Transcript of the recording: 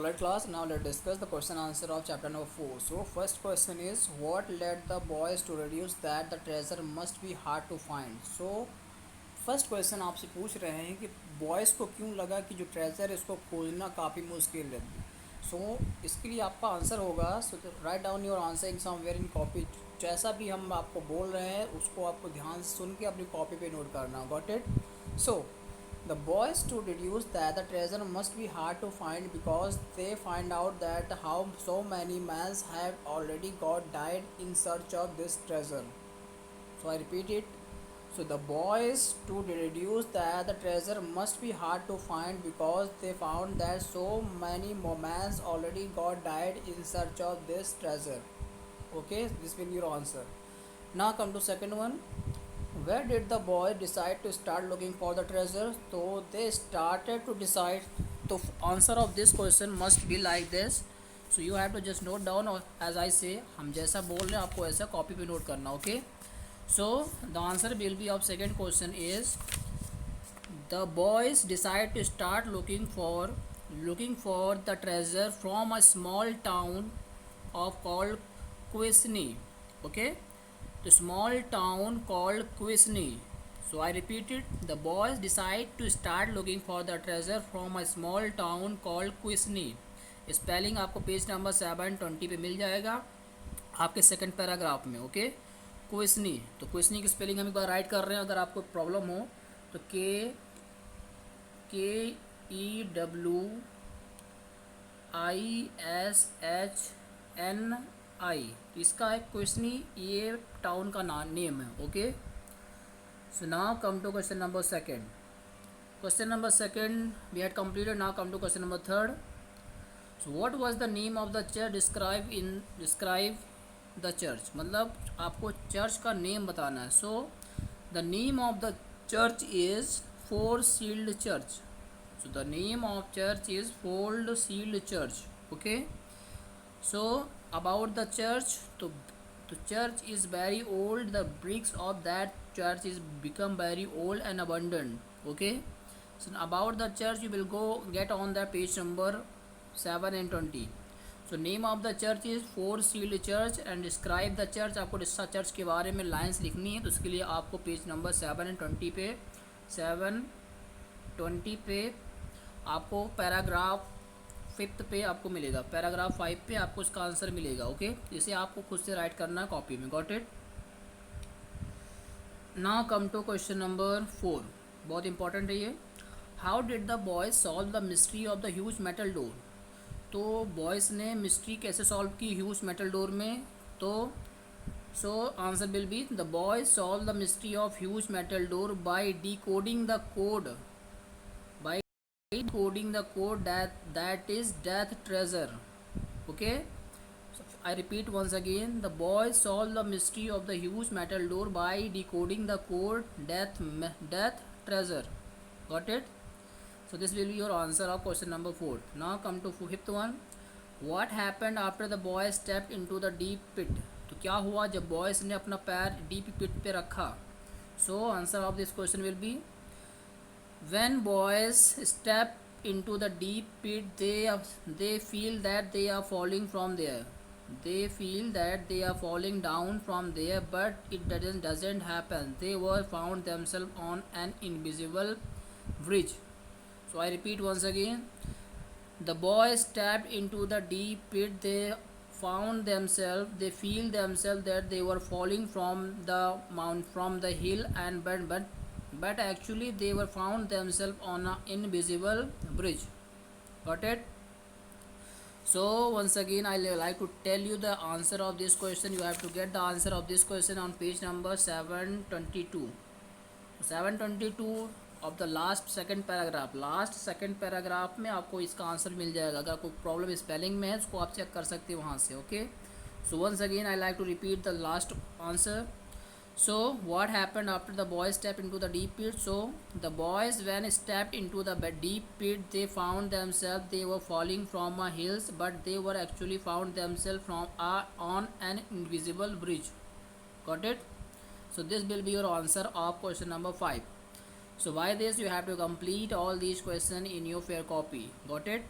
Alright class, now let's discuss the question answer of chapter number 4. So first question is, what led the boys to reduce that the treasure must be hard to find? So first question आपसे पूछ रहे हैं कि boys को क्यों लगा कि जो ट्रेजर है इसको खोजना काफ़ी मुश्किल है। सो इसके लिए आपका आंसर होगा, so write down your answer in somewhere in copy. जैसा भी हम आपको बोल रहे हैं उसको आपको ध्यान से सुन के अपनी कॉपी पे नोट करना। Got it? So the boys to deduce that the treasure must be hard to find because they find out that how so many men have already got died in search of this treasure. So I repeat it. So the boys to deduce that the treasure must be hard to find because they found that so many men already got died in search of this treasure. Okay, this will be your answer. Now come to second one. Where did the boy decide to start looking for the treasure? So they started to decide. The answer of this question must be like this. So you have to just note down, or as I say, हम जैसा बोल रहे हैं आपको ऐसा copy पे note करना. Okay. So the answer will be of second question is, the boys decide to start looking for the treasure from a small town of called Quesney. Okay. The small town called Quesney. So I repeat it. The boys decide to start looking for the treasure from a small town called Quesney. Spelling आपको page number 720 पे मिल जाएगा आपके second paragraph में. Okay. क्वेसनी, तो क्वेसनी की spelling हम एक बार right कर रहे हैं. अगर आपको प्रॉब्लम हो तो KEWISHNI, तो इसका है क्वेसनी, ये टाउन का नेम है. Okay. So now come to question number second. Question number second we had completed. Now come to question number third. So what was the name of the church describe the church, मतलब आपको church का name बताना है. So the name of the church is four sealed church. So the name of church is four sealed church. Okay. So about the church, तो church is very old. The bricks of that church is become very old and abundant. Okay. So about the church you will go get on the page number 7 and 20. So name of the church is four sealed church and describe the church. आपको church के बारे में lines लिखनी है, तो उसके लिए आपको पेज नंबर 7 and 20 पे 720 पे आपको पैराग्राफ 5 पे आपको मिलेगा. पैराग्राफ 5 पे आपको इसका आंसर मिलेगा. ओके. इसे आपको खुद से राइट करना है कॉपी में. Got it? Now come to question number 4. बहुत इंपॉर्टेंट है ये. How did the boys solve the mystery of the huge metal door. तो बॉयज़ ने मिस्ट्री कैसे सॉल्व की ह्यूज मेटल डोर में? तो so answer will be, the boys solve the mystery of huge metal door by decoding the code that is death treasure. Okay. So I repeat once again, the boys solve the mystery of the huge metal door by decoding the code death treasure. Got it? So this will be your answer of question number 4. Now come to fifth one. What happened after the boys stepped into the deep pit? तो क्या हुआ जब boys ने अपना पैर deep पिट पे रखा? So answer of this question will be, when boys step into the deep pit, they feel that they are falling from there. They feel that they are falling down from there, but it doesn't happen. They were found themselves on an invisible bridge. So I repeat once again. The boys stepped into the deep pit. They feel themselves that they were falling from the hill, and but actually they were found themselves on an invisible bridge. Got it? So once again I like to tell you the answer of this question. You have to get the answer of this question on page number 722. 722 of the last second paragraph में आपको इसका answer मिल जाएगा. अगर कोई problem spelling में है उसको आप चेक कर सकते हो वहाँ से. Okay. So once again I like to repeat the last answer. So what happened after the boys stepped into the deep pit? So the boys, when stepped into the deep pit, they found themselves they were falling from a hills, but they were actually found themselves on an invisible bridge. Got it? So this will be your answer of question number 5. So by this you have to complete all these questions in your fair copy. Got it?